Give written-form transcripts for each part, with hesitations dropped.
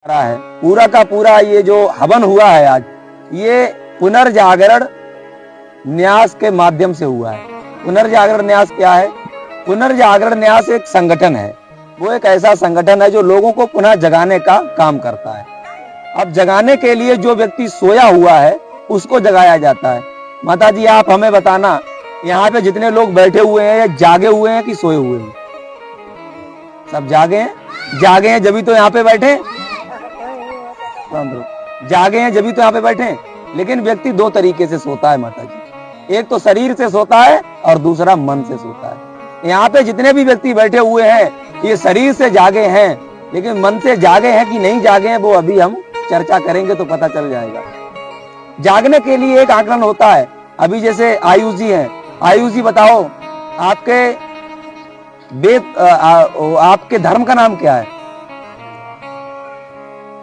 रहा है पूरा का पूरा ये जो हवन हुआ है आज, ये पुनर्जागरण न्यास के माध्यम से हुआ है। पुनर्जागरण न्यास क्या है? पुनर्जागरण न्यास एक संगठन है, वो एक ऐसा संगठन है जो लोगों को पुनः जगाने का काम करता है। अब जगाने के लिए जो व्यक्ति सोया हुआ है उसको जगाया जाता है। माता जी आप हमें बताना, यहाँ पे जितने लोग बैठे हुए हैं ये जागे हुए हैं कि सोए हुए हैं? सब जागे हैं। जागे हैं जभी तो यहाँ पे बैठे, जागे हैं जभी तो यहाँ पे बैठे। लेकिन व्यक्ति दो तरीके से सोता है माता जी, एक तो शरीर से सोता है और दूसरा मन से सोता है। यहाँ पे जितने भी व्यक्ति बैठे हुए हैं ये शरीर से जागे हैं, लेकिन मन से जागे हैं कि नहीं जागे हैं वो अभी हम चर्चा करेंगे तो पता चल जाएगा। जागने के लिए एक आकलन होता है। अभी जैसे आयुष जी है, आयुष जी बताओ आपके आपके धर्म का नाम क्या है?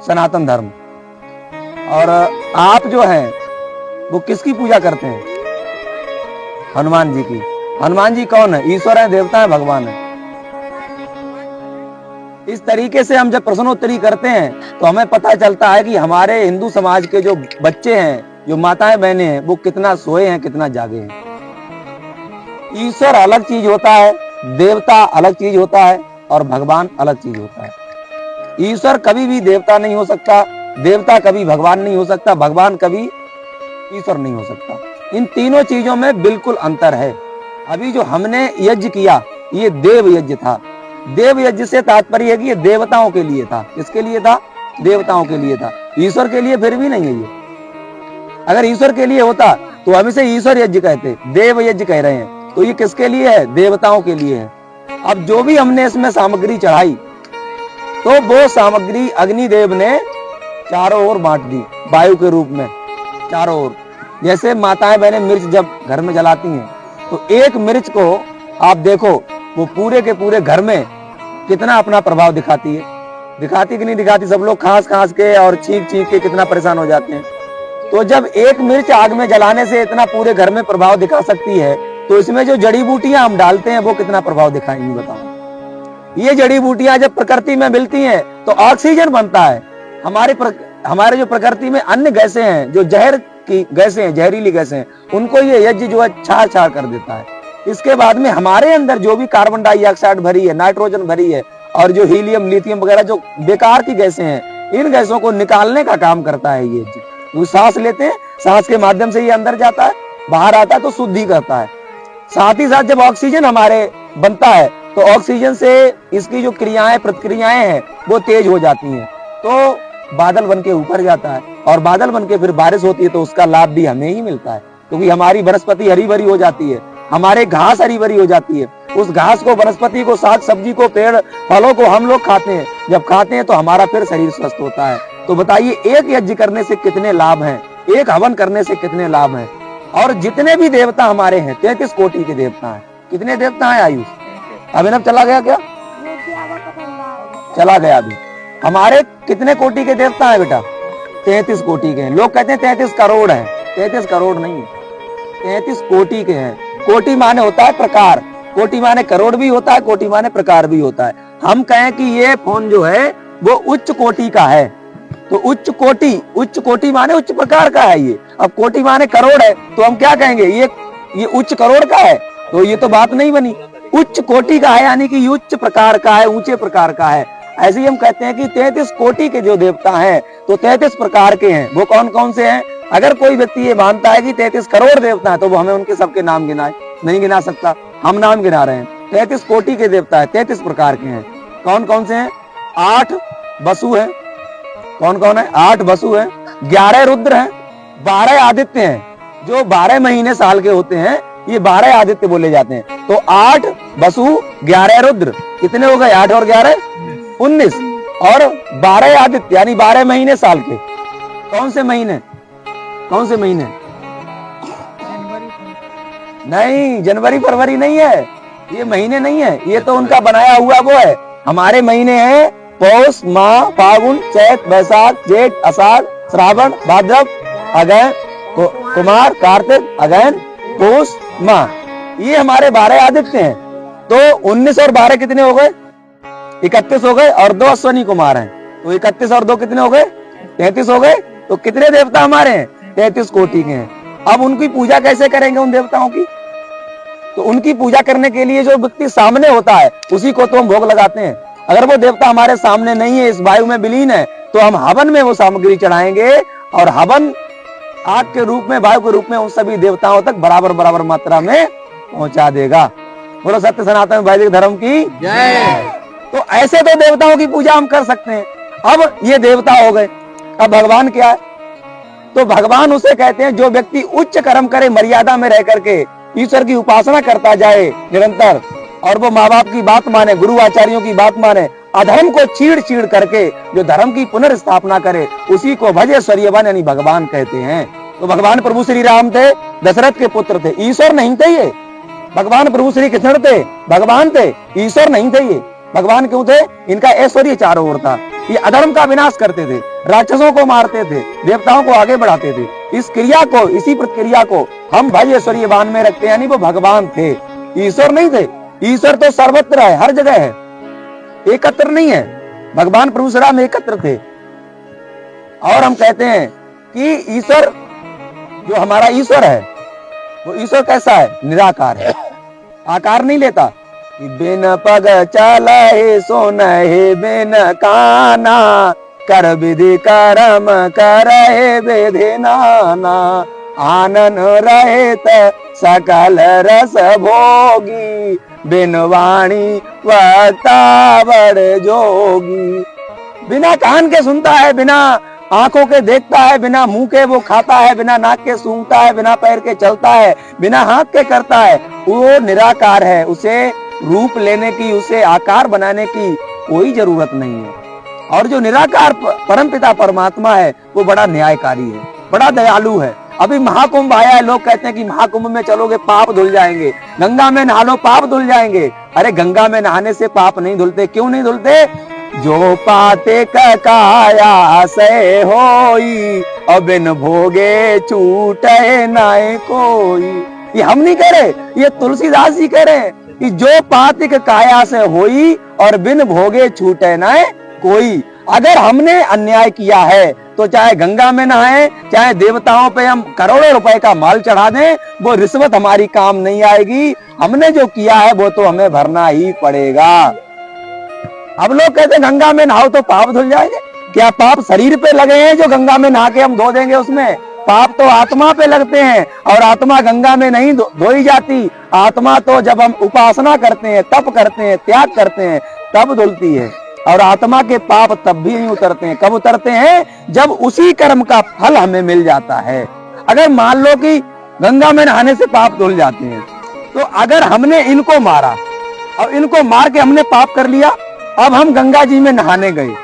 सनातन धर्म। और आप जो हैं वो किसकी पूजा करते हैं? हनुमान जी की। हनुमान जी कौन है? ईश्वर है, देवता है, भगवान है? इस तरीके से हम जब प्रश्नोत्तरी करते हैं तो हमें पता चलता है कि हमारे हिंदू समाज के जो बच्चे हैं, जो माताएं बहनें हैं, वो कितना सोए हैं, कितना जागे हैं। ईश्वर अलग चीज होता है, देवता अलग चीज होता है और भगवान अलग चीज होता है। ईश्वर कभी भी देवता नहीं हो सकता, देवता कभी भगवान नहीं हो सकता, भगवान कभी ईश्वर नहीं हो सकता। इन तीनों चीजों में बिल्कुल अंतर है। अभी जो हमने यज्ञ किया ये देव यज्ञ था। देव यज्ञ से तात्पर्य है कि ये देवताओं के लिए था। किसके लिए था? देवताओं के लिए था। ईश्वर के लिए फिर भी नहीं है ये। अगर ईश्वर के लिए होता तो हम इसे ईश्वर यज्ञ कहते, देव यज्ञ कह रहे हैं। तो ये किसके लिए है? देवताओं के लिए है। अब जो भी हमने इसमें सामग्री चढ़ाई तो वो सामग्री अग्निदेव ने चारों ओर बांट दी वायु के रूप में, चारों ओर। जैसे माताएं बहनें मिर्च जब घर में जलाती हैं तो एक मिर्च को आप देखो वो पूरे के पूरे घर में कितना अपना प्रभाव दिखाती है। दिखाती कि नहीं दिखाती? सब लोग खांस खांस के और चीख चीख के कितना परेशान हो जाते हैं। तो जब एक मिर्च आग में जलाने से इतना पूरे घर में प्रभाव दिखा सकती है तो इसमें जो जड़ी बूटियां हम डालते हैं वो कितना प्रभाव दिखाएंगी बताओ। ये जड़ी बूटियां जब प्रकृति में मिलती हैं तो ऑक्सीजन बनता है। हमारे जो प्रकृति में अन्य गैसें हैं, जो जहर की गैसें हैं, जहरीली गैसें हैं, उनको ये यज्ञ जो है छार छार कर देता है। इसके बाद में हमारे अंदर जो भी कार्बन डाइऑक्साइड भरी है, नाइट्रोजन भरी है और जो हीलियम लिथियम वगैरह जो बेकार की गैसें हैं, इन गैसों को निकालने का काम करता है ये यज्ञ। वो सांस लेते हैं, सांस के माध्यम से ये अंदर जाता है, बाहर आता है तो शुद्धि करता है। साथ ही साथ जब ऑक्सीजन हमारे बनता है तो ऑक्सीजन से इसकी जो क्रियाएं प्रतिक्रियाएं हैं वो तेज हो जाती हैं, तो बादल बन के ऊपर जाता है और बादल बन के फिर बारिश होती है तो उसका लाभ भी हमें ही मिलता है, क्योंकि हमारी वनस्पति हरी भरी हो जाती है, हमारे घास हरी भरी हो जाती है। उस घास को, वनस्पति को, साग सब्जी को, पेड़ फलों को हम लोग खाते हैं। जब खाते हैं तो हमारा फिर शरीर स्वस्थ होता है। तो बताइए एक यज्ञ करने से कितने लाभ हैं, एक हवन करने से कितने लाभ हैं। और जितने भी देवता हमारे हैं 33 कोटि के देवता हैं। कितने देवता हैं आयुष? अभिनव चला गया क्या? चला गया अभी। हमारे कितने कोटि के देवता हैं बेटा? 33 कोटि के हैं। लोग कहते हैं 33 करोड़ है। 33 करोड़ नहीं, 33 कोटि के हैं। कोटि माने होता है प्रकार, कोटि माने करोड़ भी होता है, कोटि माने प्रकार भी होता है। हम कहें कि ये फोन जो है वो उच्च कोटि का है तो उच्च कोटि माने उच्च प्रकार का है ये। अब कोटि माने करोड़ है तो हम क्या कहेंगे? ये उच्च करोड़ का है, तो ये तो बात नहीं बनी। उच्च कोटि का है यानी कि उच्च प्रकार का है, ऊंचे प्रकार का है। ऐसे ही हम कहते हैं कि 33 कोटि के जो देवता हैं तो 33 प्रकार के हैं। वो कौन कौन से हैं? अगर कोई व्यक्ति ये मानता है कि 33 करोड़ देवता है तो वो हमें उनके सबके नाम गिनाए, नहीं गिना सकता। हम नाम गिना रहे हैं। 33 कोटि के देवता है, 33 प्रकार के हैं। कौन कौन से हैं? 8 वसु है। कौन कौन है? 8 वसु है, 11 रुद्र हैं, 12 आदित्य हैं। जो 12 महीने साल के होते हैं ये 12 आदित्य बोले जाते हैं। तो 8 वसु, 11 रुद्र, कितने हो गए? 8 और 11 19 और 12 आदित्य यानी 12 महीने साल के। कौन से महीने? कौन से महीने? नहीं, जनवरी फरवरी नहीं है, ये महीने नहीं है, ये तो उनका बनाया हुआ वो है। हमारे महीने हैं पौष, माह, फागुन, चैत, वैशाख, जेठ, आषाढ़, श्रावण, भाद्रव, अगहन, कुमार, कार्तिक, अगहन, पौष, माह। ये हमारे 12 आदित्य हैं। तो 19 और 12 कितने हो गए? 31 हो गए और 2 अश्वनी कुमार हैं। तो 31 और 2 कितने हो गए? 33 हो गए। तो कितने देवता हमारे हैं? 33 कोटि के हैं। अब उनकी पूजा कैसे करेंगे उन देवताओं की? तो उनकी पूजा करने के लिए जो व्यक्ति सामने होता है उसी को तो हम भोग लगाते हैं। अगर वो देवता हमारे सामने नहीं है, इस वायु में विलीन है, तो हम हवन में वो सामग्री चढ़ाएंगे और हवन आग के रूप में, वायु के रूप में उन सभी देवताओं तक बराबर बराबर मात्रा में पहुंचा देगा। बोलो सत्य सनातन वैदिक धर्म की जय। तो ऐसे तो देवताओं की पूजा हम कर सकते हैं। अब ये देवता हो गए, अब भगवान क्या है? तो भगवान उसे कहते हैं जो व्यक्ति उच्च कर्म करे, मर्यादा में रह करके ईश्वर की उपासना करता जाए निरंतर, और वो माँ बाप की बात माने, गुरु आचार्यों की बात माने, अधर्म को चीड़ चीड़ करके जो धर्म की पुनर्स्थापना करे, उसी को भजे सूर्यवान यानी भगवान कहते हैं। तो भगवान प्रभु श्री राम थे, दशरथ के पुत्र थे, ईश्वर नहीं थे ये। भगवान प्रभु श्री कृष्ण थे, भगवान थे, ईश्वर नहीं थे ये। भगवान क्यों थे? इनका ऐश्वर्य चारों ओर था। ये अधर्म का विनाश करते थे, राक्षसों को मारते थे, देवताओं को आगे बढ़ाते थे। इस क्रिया को, इसी प्रक्रिया को हम भज सूर्यवान में रखते हैं, यानी वो भगवान थे, ईश्वर नहीं थे। ईश्वर तो सर्वत्र है, हर जगह है, एकत्र नहीं है। भगवान प्रभु श्री राम एकत्र थे। और हम कहते हैं कि ईश्वर जो हमारा ईश्वर है, वो ईश्वर कैसा है? निराकार है, आकार नहीं लेता। बिन पग चले सोनहि बिन काना, कर विधि कर्म करे विधि नाना, आनन रहित सकल रस भोगी, बिन वाणी वक्ता बड़ जोगी। बिना कान के सुनता है, बिना आंखों के देखता है, बिना मुंह के वो खाता है, बिना नाक के सूंघता है, बिना पैर के चलता है, बिना हाथ के करता है। वो निराकार है, उसे रूप लेने की, उसे आकार बनाने की कोई जरूरत नहीं है। और जो निराकार परमपिता परमात्मा है वो बड़ा न्यायकारी है, बड़ा दयालु है। अभी महाकुंभ आया है, लोग कहते हैं कि महाकुंभ में चलोगे पाप धुल जाएंगे, गंगा में नहा लो पाप धुल जाएंगे। अरे गंगा में नहाने से पाप नहीं धुलते। क्यों नहीं धुलते? जो पाते काया से होई, और बिन भोगे छूटे नाय कोई। ये हम नहीं कह रहे, ये तुलसीदास जी कह रहे हैं कि जो पातिक काया से होई और बिन भोगे छूटे ना कोई। अगर हमने अन्याय किया है तो चाहे गंगा में नहाए, चाहे देवताओं पे हम करोड़ों रुपए का माल चढ़ा दें, वो रिश्वत हमारी काम नहीं आएगी। हमने जो किया है वो तो हमें भरना ही पड़ेगा। अब लोग कहते हैं गंगा में नहाओ तो पाप धुल जाएंगे। क्या पाप शरीर पे लगे हैं जो गंगा में नहा के हम धो देंगे? उसमें पाप तो आत्मा पे लगते हैं, और आत्मा गंगा में नहीं धोई जाती। आत्मा तो जब हम उपासना करते हैं, तप करते हैं, त्याग करते हैं, तब धुलती है। और आत्मा के पाप तब भी नहीं उतरते हैं। कब उतरते हैं? जब उसी कर्म का फल हमें मिल जाता है। अगर मान लो कि गंगा में नहाने से पाप धुल जाते हैं, तो अगर हमने इनको मारा और इनको मार के हमने पाप कर लिया, अब हम गंगा जी में नहाने गए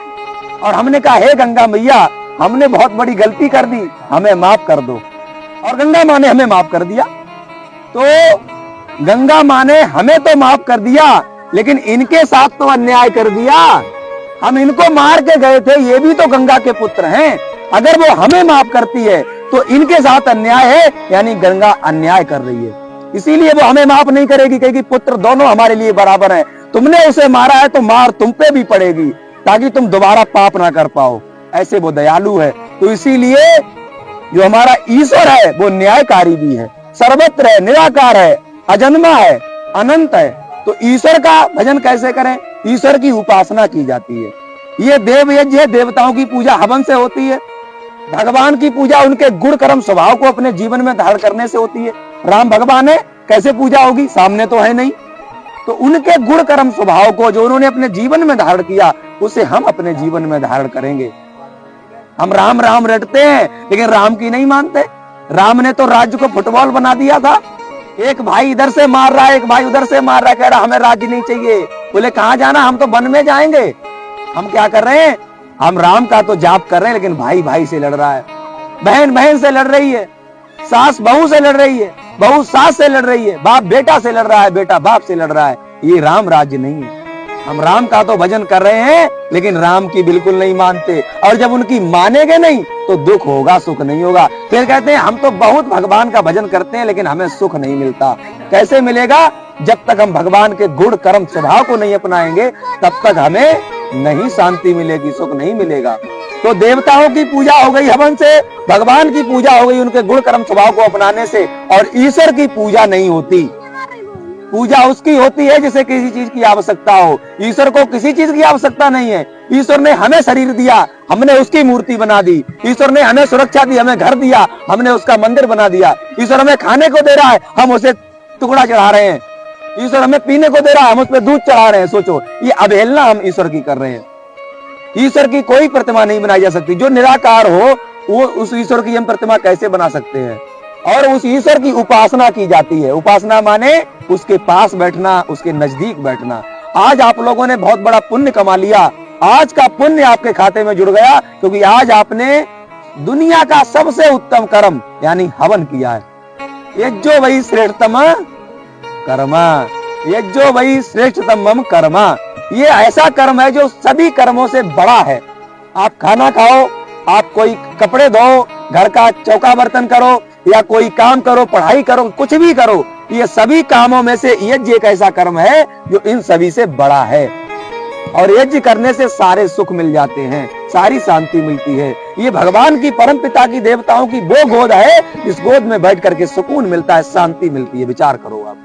और हमने कहा हे गंगा मैया, हमने बहुत बड़ी गलती कर दी, हमें माफ कर दो। और गंगा माँ ने हमें माफ कर दिया। तो गंगा माँ ने हमें तो माफ कर दिया, लेकिन इनके साथ तो अन्याय कर दिया। हम इनको मार के गए थे, ये भी तो गंगा के पुत्र हैं। अगर वो हमें माफ करती है तो इनके साथ अन्याय है, यानी गंगा अन्याय कर रही है। इसीलिए वो हमें माफ नहीं करेगी, कहेगी पुत्र दोनों हमारे लिए बराबर हैं। तुमने उसे मारा है तो मार तुम पे भी पड़ेगी, ताकि तुम दोबारा पाप ना कर पाओ। ऐसे वो दयालु है। तो इसीलिए जो हमारा ईश्वर है वो न्यायकारी भी है, सर्वत्र है, निराकार है, अजन्मा है, अनंत है। तो ईश्वर का भजन कैसे करें? ईश्वर की उपासना की जाती है। ये देव यज्ञ है, देवताओं की पूजा हवन से होती है। भगवान की पूजा उनके गुण कर्म स्वभाव को अपने जीवन में धारण करने से होती है। राम भगवान है, कैसे पूजा होगी? सामने तो है नहीं। तो उनके गुण कर्म स्वभाव को जो उन्होंने अपने जीवन में धारण किया, उसे हम अपने जीवन में धारण करेंगे। हम राम राम रटते हैं, लेकिन राम की नहीं मानते। राम ने तो राज्य को फुटबॉल बना दिया था। एक भाई इधर से मार रहा है, एक भाई उधर से मार रहा है, कह रहा हमें राज्य नहीं चाहिए। बोले कहां जाना? हम तो वन में जाएंगे। हम क्या कर रहे हैं? हम राम का तो जाप कर रहे हैं, लेकिन भाई भाई से लड़ रहा है, बहन बहन से लड़ रही है, सास बहू से लड़ रही है, बहू सास से लड़ रही है, बाप बेटा से लड़ रहा है, बेटा बाप से लड़ रहा है। ये राम राज्य नहीं है। हम राम का तो भजन कर रहे हैं, लेकिन राम की बिल्कुल नहीं मानते। और जब उनकी मानेंगे नहीं तो दुख होगा, सुख नहीं होगा। फिर कहते हैं हम तो बहुत भगवान का भजन करते हैं, लेकिन हमें सुख नहीं मिलता। कैसे मिलेगा? जब तक हम भगवान के गुण कर्म स्वभाव को नहीं अपनाएंगे, तब तक हमें नहीं शांति मिलेगी, सुख नहीं मिलेगा। तो देवताओं की पूजा हो गई हवन से, भगवान की पूजा हो गई उनके गुण कर्म स्वभाव को अपनाने से, और ईश्वर की पूजा नहीं होती। पूजा उसकी होती है जिसे किसी चीज की आवश्यकता हो। ईश्वर को किसी चीज की आवश्यकता नहीं है। ईश्वर ने हमें शरीर दिया, हमने उसकी मूर्ति बना दी। ईश्वर ने हमें सुरक्षा दी, हमें घर दिया, हमने उसका मंदिर बना दिया। ईश्वर हमें खाने को दे रहा है, हम उसे टुकड़ा चढ़ा रहे हैं। ईश्वर हमें पीने को दे रहा है, हम उस पर दूध चढ़ा रहे हैं। सोचो, ये अवहेलना हम ईश्वर की कर रहे हैं। ईश्वर की कोई प्रतिमा नहीं बनाई जा सकती। जो निराकार हो वो उस ईश्वर की हम प्रतिमा कैसे बना सकते हैं? और उस ईश्वर की उपासना की जाती है। उपासना माने उसके पास बैठना, उसके नजदीक बैठना। आज आप लोगों ने बहुत बड़ा पुण्य कमा लिया। आज का पुण्य आपके खाते में जुड़ गया, क्योंकि आज आपने दुनिया का सबसे उत्तम कर्म यानी हवन किया है। यज्ञो वही श्रेष्ठतम कर्मा, यज्ञो वही श्रेष्ठतम मम कर्मा। ये ऐसा कर्म है जो सभी कर्मों से बड़ा है। आप खाना खाओ, आप कोई कपड़े धो, घर का चौका बर्तन करो, या कोई काम करो, पढ़ाई करो, कुछ भी करो, ये सभी कामों में से यज्ञ एक ऐसा कर्म है जो इन सभी से बड़ा है। और यज्ञ करने से सारे सुख मिल जाते हैं, सारी शांति मिलती है। ये भगवान की, परम पिता की, देवताओं की वो गोद है जिस गोद में बैठ करके सुकून मिलता है, शांति मिलती है। विचार करो आप।